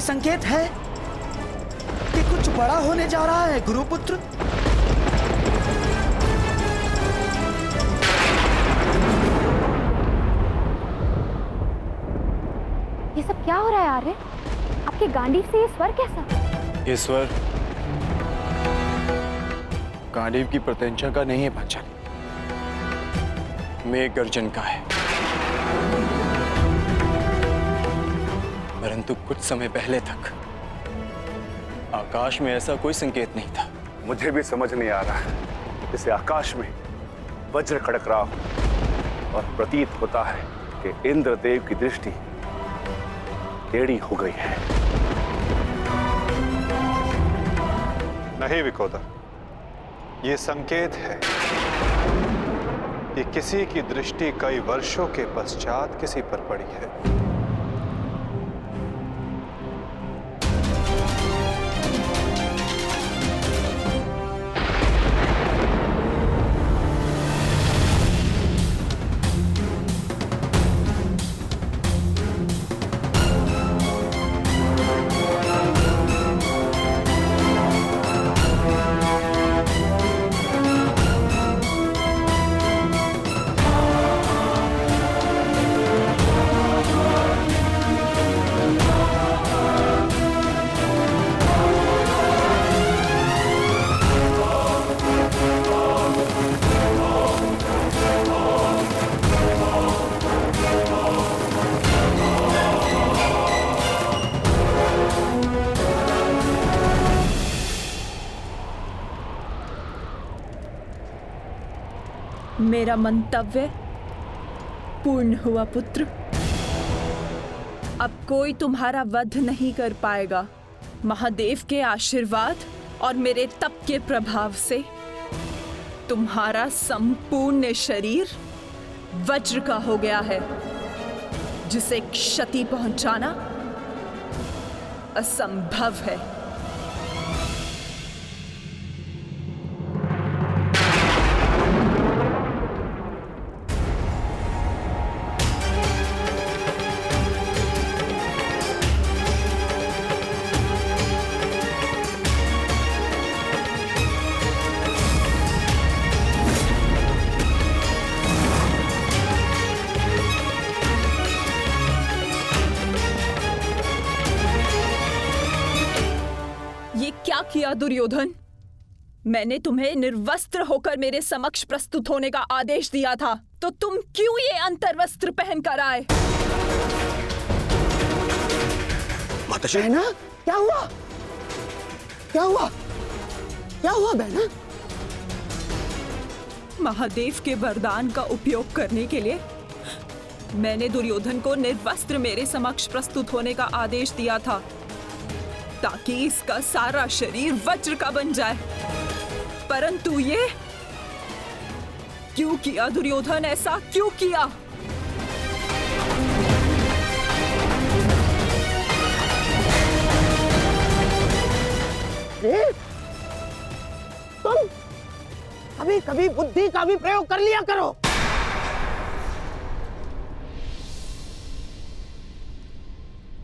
संकेत है कि कुछ बड़ा होने जा रहा है गुरुपुत्र। ये सब क्या हो रहा है आर्य? आपके गांडीव से ये स्वर कैसा? ये स्वर गांडीव की प्रत्यंचा का नहीं है पांचाली, मेघ गर्जन का है। परंतु कुछ समय पहले तक आकाश में ऐसा कोई संकेत नहीं था। मुझे भी समझ नहीं आ रहा है। जैसे आकाश में वज्र खड़क रहा हो और प्रतीत होता है कि इंद्रदेव की दृष्टि टेढ़ी हो गई है। नहीं विकोदा, ये संकेत है कि किसी की दृष्टि कई वर्षों के पश्चात किसी पर पड़ी है। मेरा मंतव्य पूर्ण हुआ पुत्र। अब कोई तुम्हारा वध नहीं कर पाएगा। महादेव के आशीर्वाद और मेरे तप के प्रभाव से तुम्हारा संपूर्ण शरीर वज्र का हो गया है, जिसे क्षति पहुंचाना असंभव है। क्या किया दुर्योधन? मैंने तुम्हें निर्वस्त्र होकर मेरे समक्ष प्रस्तुत होने का आदेश दिया था, तो तुम क्यों ये अंतर्वस्त्र पहन कर आए? माताश्री, बहना, क्या हुआ? क्या हुआ? क्या हुआ बहना? महादेव के वरदान का उपयोग करने के लिए मैंने दुर्योधन को निर्वस्त्र मेरे समक्ष प्रस्तुत होने का आदेश दिया था, ताकि इसका सारा शरीर वज्र का बन जाए। परंतु ये क्यों किया दुर्योधन? ऐसा क्यों किया? तुम कभी कभी बुद्धि का भी प्रयोग कर लिया करो।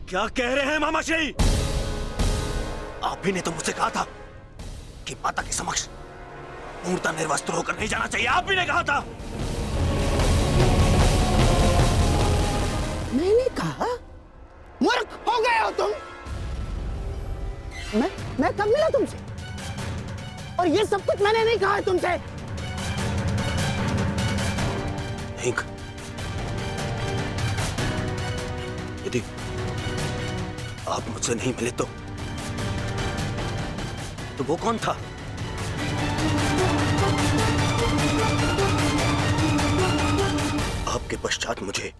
क्या कह रहे हैं मामाश्री? आप भी ने तो मुझसे कहा था कि माता के समक्ष पूर्णतः निर्वस्त्र होकर नहीं जाना चाहिए। आप भी ने कहा था। मैंने कहा? मूर्ख हो गए हो तुम। मैं कब मिला तुमसे? और ये सब कुछ मैंने नहीं कहा है तुमसे। नहीं, यदि आप मुझसे नहीं मिले तो वो कौन था? आपके पश्चात मुझे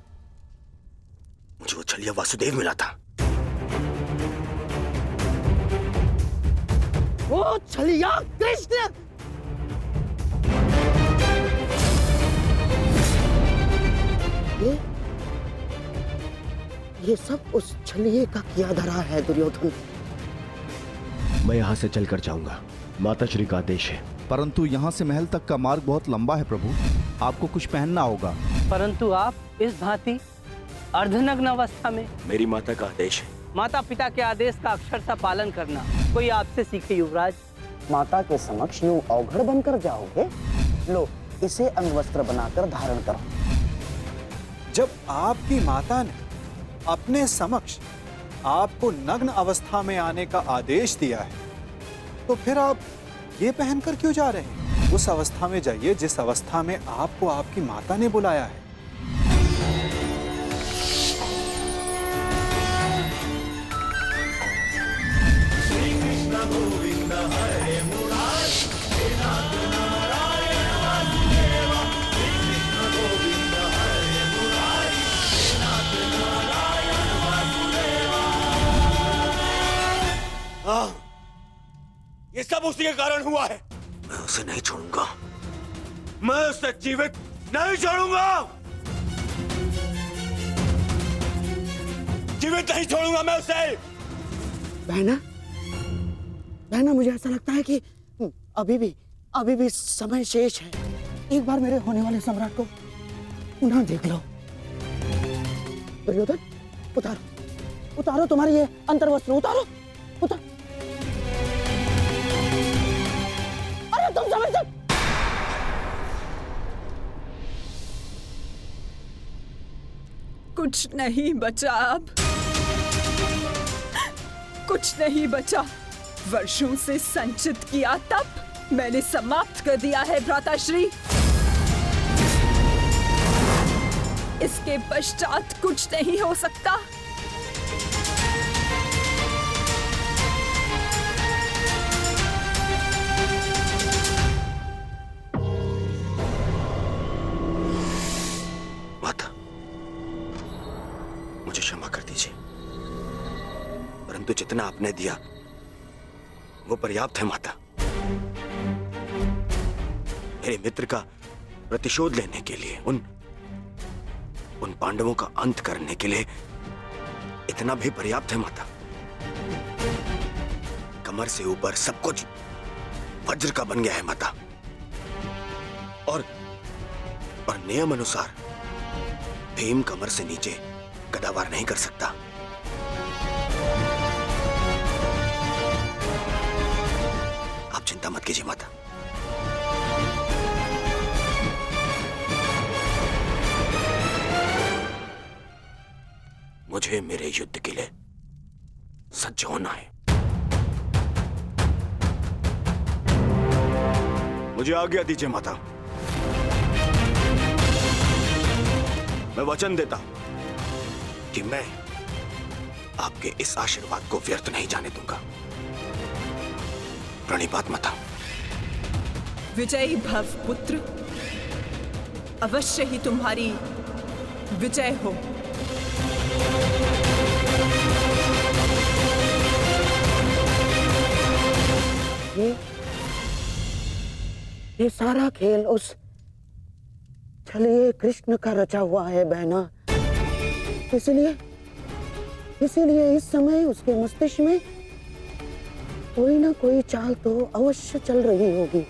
वो छलिया वासुदेव मिला था। वो छलिया कृष्ण। ये सब उस छलिए का किया धरा है दुर्योधन। मैं यहाँ से चलकर जाऊंगा, माताश्री का आदेश है। परंतु यहाँ से महल तक का मार्ग बहुत लंबा है प्रभु, आपको कुछ पहनना होगा। परंतु आप इस भांति अर्धनग्न अवस्था में। मेरी माता का आदेश है माता पिता के आदेश का अक्षरशः पालन करना कोई आपसे सीखे युवराज। माता के समक्ष यूं अवघड़ बनकर जाओगे? लो, इसे अंगवस्त्र बनाकर धारण करो। जब आपकी माता ने अपने समक्ष आपको नग्न अवस्था में आने का आदेश दिया है, तो फिर आप ये पहनकर क्यों जा रहे हैं? उस अवस्था में जाइए जिस अवस्था में आपको आपकी माता ने बुलाया है। ये सब उसी के कारण हुआ है। मैं उसे नहीं छोड़ूंगा, मैं उसे जीवित नहीं छोड़ूंगा, जीवित नहीं छोड़ूंगा मैं उसे। बहना, बहना, मुझे ऐसा लगता है कि अभी भी समय शेष है। एक बार मेरे होने वाले सम्राट को पुनः देख लो। दुर्योधन, उतारो तुम्हारी ये अंतर्वस्त्र, उतारो। अरे तुम समझ सकते? कुछ नहीं बचा अब, कुछ नहीं बचा। वर्षों से संचित किया तप मैंने समाप्त कर दिया है भ्राताश्री। इसके पश्चात कुछ नहीं हो सकता। माता, मुझे क्षमा कर दीजिए, परंतु जितना आपने दिया वो पर्याप्त है। माता, मेरे मित्र का प्रतिशोध लेने के लिए, उन पांडवों का अंत करने के लिए इतना भी पर्याप्त है। माता, कमर से ऊपर सब कुछ वज्र का बन गया है माता, और नियम अनुसार भीम कमर से नीचे गदावार नहीं कर सकता। आप चिंता मत कीजिए माता। मुझे मेरे युद्ध के लिए सज्ज होना है। मुझे आज्ञा दीजिए माता। मैं वचन देता हूं कि मैं आपके इस आशीर्वाद को व्यर्थ नहीं जाने दूंगा। प्रणिपात माता। विजयी भव पुत्र, अवश्य ही तुम्हारी विजय हो। ये सारा खेल उस छलिए कृष्ण का रचा हुआ है बहना। इसीलिए इस समय उसके मस्तिष्क में कोई ना कोई चाल तो अवश्य चल रही होगी।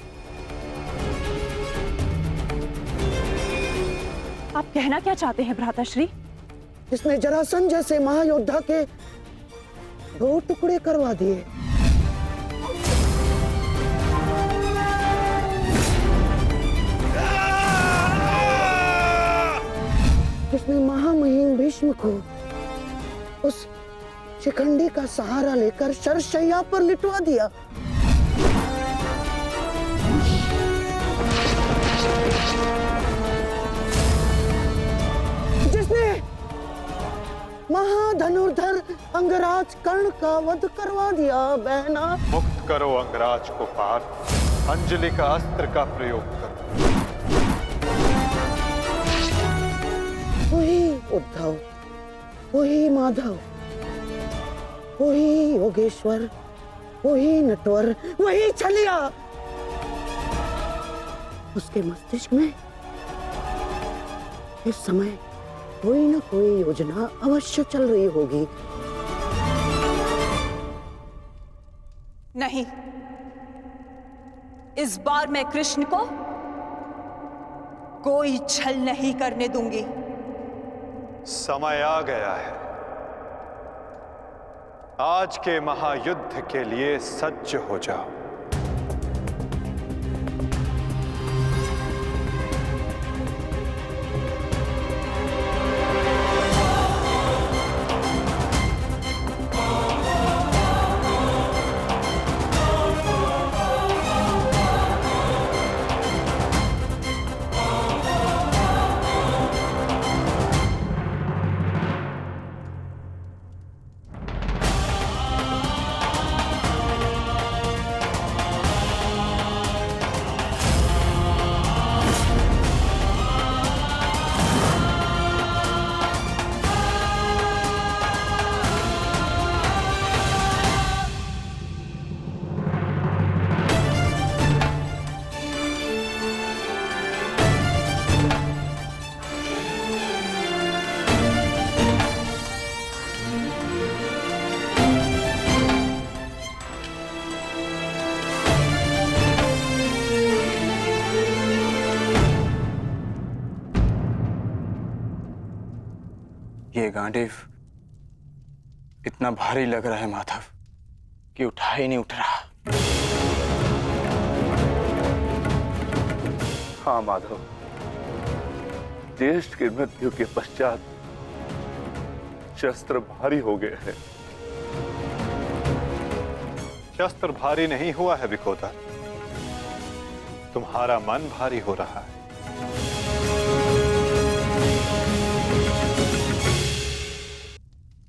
आप कहना क्या चाहते हैं भ्राताश्री? जिसने जरासंध जैसे महायोद्धा के 2 टुकड़े करवा दिए, जिसने महामहिम भीष्म को उस शिखंडी का सहारा लेकर शरशैया पर लिटवा दिया, जिसने महाधनुर्धर अंगराज कर्ण का वध करवा दिया बहना। मुक्त करो अंगराज को पार्थ, अंजलि का अस्त्र का प्रयोग करो। वही उद्धव, वही माधव, वही योगेश्वर, वही नटवर, वही छलिया। उसके मस्तिष्क में इस समय कोई ना कोई योजना अवश्य चल रही होगी। नहीं, इस बार मैं कृष्ण को कोई छल नहीं करने दूंगी। समय आ गया है। आज के महायुद्ध के लिए सज्ज हो जाओ। ये गांडीव इतना भारी लग रहा है माधव कि उठा ही नहीं उठ रहा। हाँ माधव, ज्येष्ठ की मृत्यु के पश्चात शस्त्र भारी हो गए हैं। शस्त्र भारी नहीं हुआ है विकोदर, तुम्हारा मन भारी हो रहा है।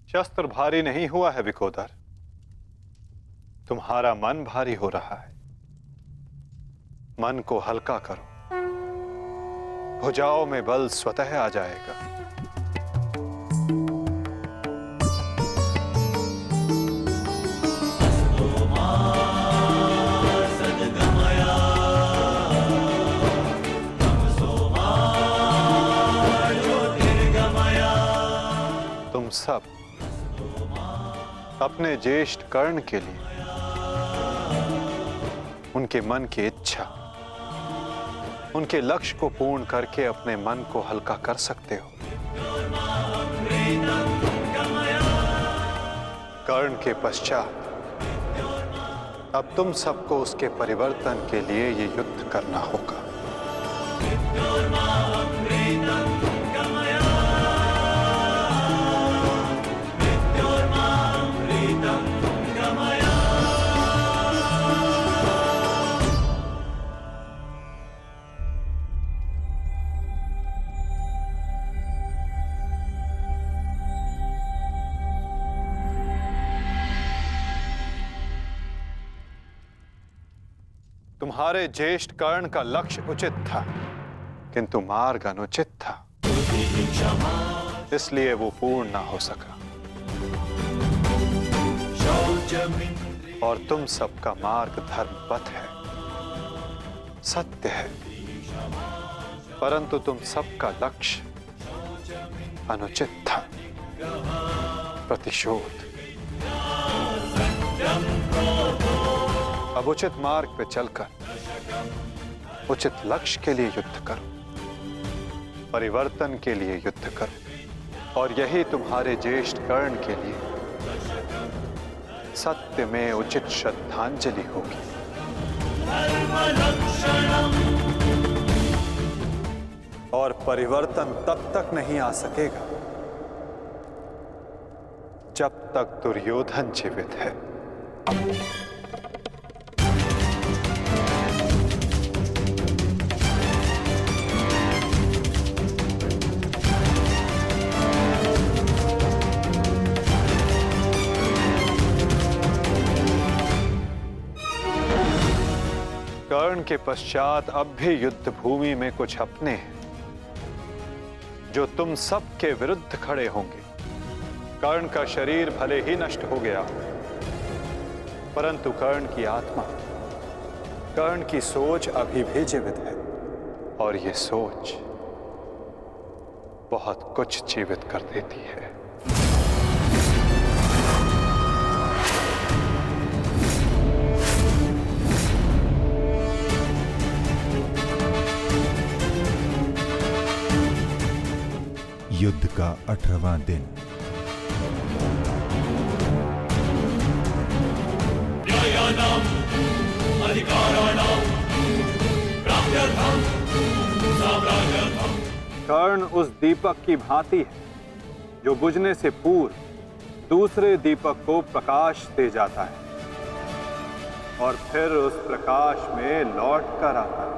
शस्त्र भारी नहीं हुआ है विकोदर, तुम्हारा मन भारी हो रहा है। मन को हल्का करो, भुजाओं में बल स्वतः आ जाएगा। तुम सब अपने ज्येष्ठ कर्ण के लिए उनके मन की इच्छा, उनके लक्ष्य को पूर्ण करके अपने मन को हल्का कर सकते हो। कर्ण के पश्चात अब तुम सबको उसके परिवर्तन के लिए ये युद्ध करना होगा। तुम्हारे ज्येष्ठ कर्ण का लक्ष्य उचित था, किंतु मार्ग अनुचित था, इसलिए वो पूर्ण ना हो सका। और तुम सबका मार्ग धर्मपथ है, सत्य है, परंतु तुम सबका लक्ष्य अनुचित था, प्रतिशोध। अब उचित मार्ग पे चलकर उचित लक्ष्य के लिए युद्ध करो, परिवर्तन के लिए युद्ध करो, और यही तुम्हारे ज्येष्ठ कर्ण के लिए सत्य में उचित श्रद्धांजलि होगी। और परिवर्तन तब तक नहीं आ सकेगा जब तक दुर्योधन जीवित है। कर्ण के पश्चात अब भी युद्ध भूमि में कुछ अपने हैं जो तुम सब के विरुद्ध खड़े होंगे। कर्ण का शरीर भले ही नष्ट हो गया हो, परंतु कर्ण की आत्मा, कर्ण की सोच अभी भी जीवित है, और ये सोच बहुत कुछ जीवित कर देती है। युद्ध का 18वां दिन। कर्ण उस दीपक की भांति है जो बुझने से पूर्व दूसरे दीपक को प्रकाश दे जाता है और फिर उस प्रकाश में लौट कर आता है।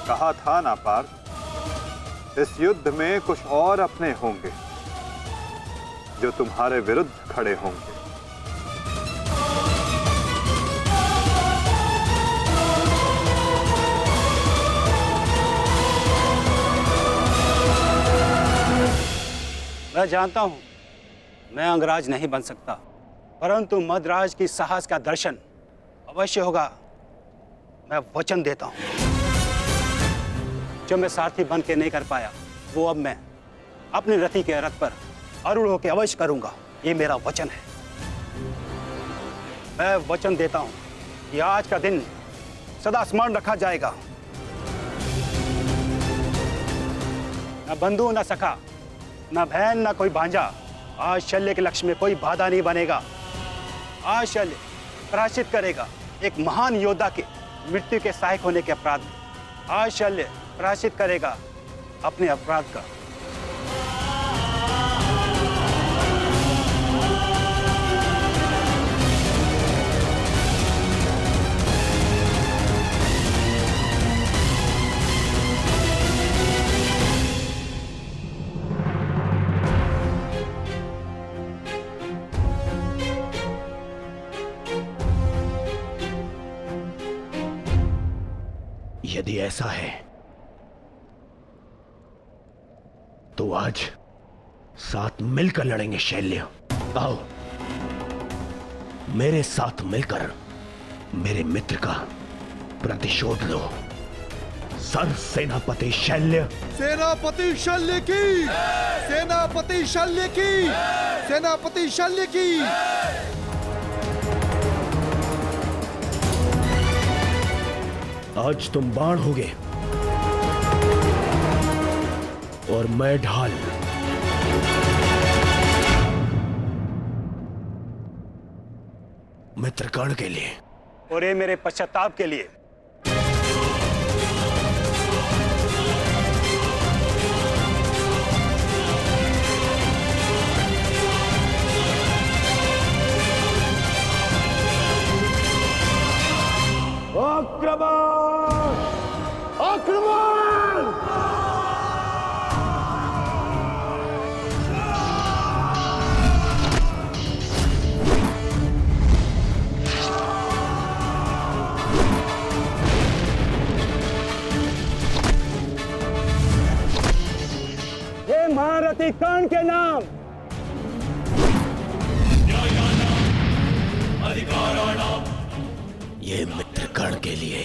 कहा था ना पार्थ, इस युद्ध में कुछ और अपने होंगे जो तुम्हारे विरुद्ध खड़े होंगे। मैं जानता हूं मैं अंगराज नहीं बन सकता, परंतु मद्राज की साहस का दर्शन अवश्य होगा। मैं वचन देता हूं, जो मैं सारथी बन के नहीं कर पाया वो अब मैं अपने रथी के रथ पर आरूढ़ होकर अवश्य करूंगा। ये मेरा वचन है। मैं वचन देता हूं कि आज का दिन सदा स्मरण रखा जाएगा। न बंधु न सखा, न बहन न कोई भांजा, आज शल्य के लक्ष्य में कोई बाधा नहीं बनेगा। आज शल्य प्रायश्चित करेगा एक महान योद्धा के मृत्यु के सहायक होने के अपराध में। आज शल्य प्रायश्चित करेगा अपने अपराध का। यदि ऐसा है तो आज साथ मिलकर लड़ेंगे शैल्य। आओ मेरे साथ मिलकर मेरे मित्र का प्रतिशोध लो। सर सेनापति शैल्य। सेनापति शल्य की, सेनापति शल्य की, सेनापति शल्य की। आज तुम बाण होगे और मैं ढाल। मित्र कर्ण के लिए और ये मेरे पश्चाताप के लिए। आक्रमण! आक्रमण! हे महारथी कर्ण के नाम, ये मित्र कर्ण के लिए।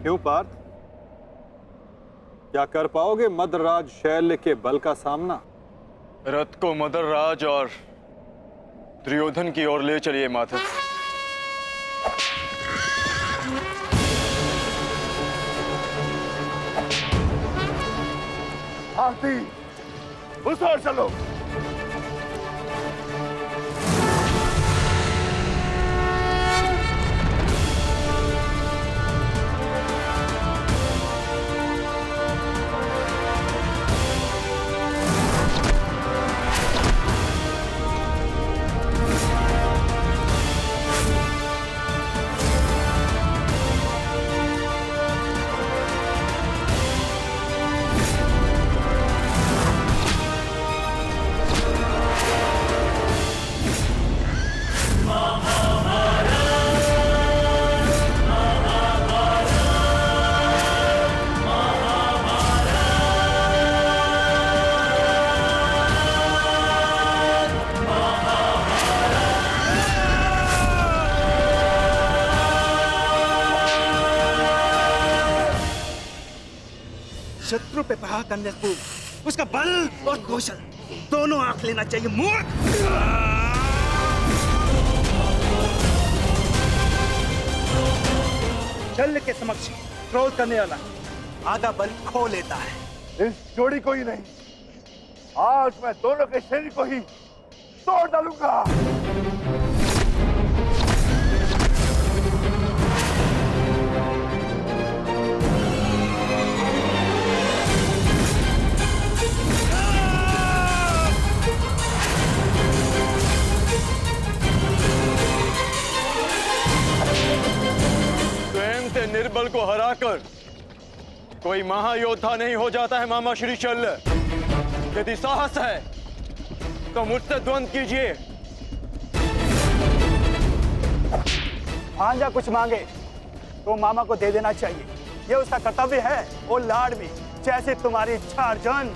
क्यों पार्थ, क्या कर पाओगे मद्राज शैल्य के बल का सामना? रथ को मदर राज और दुर्योधन की ओर ले चलिए माधव। आरती उस ओर चलो। शत्रु पे प्रहार करने से पूर्व उसका बल और कौशल दोनों आंख लेना चाहिए, मूर्ख। शल्य के समक्ष क्रोध करने वाला आधा बल खो लेता है। इस जोड़ी को ही नहीं, आज मैं दोनों के शरीर को ही तोड़ डालूंगा। निर्बल को हराकर कोई महायोद्धा नहीं हो जाता है मामा श्री शल्य। यदि साहस है तो मुझसे द्वंद्व कीजिए। भांजा कुछ मांगे तो मामा को दे देना चाहिए, ये उसका कर्तव्य है। वो लाड भी जैसे तुम्हारी इच्छा अर्जुन।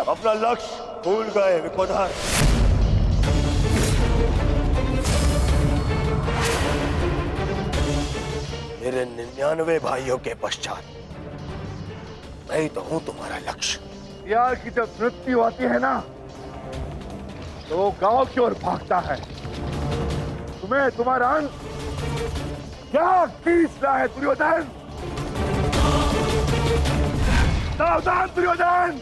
अपना लक्ष्य भूल गए विकोधर। मेरे 99 भाइयों के पश्चात मैं ही तो हूं तुम्हारा लक्ष्य। यार की जब मृत्यु आती है ना तो वो गांव की ओर भागता है। तुम्हें तुम्हारा अंत क्या खींच रहा है दुर्योधन? सावधान दुर्योधन!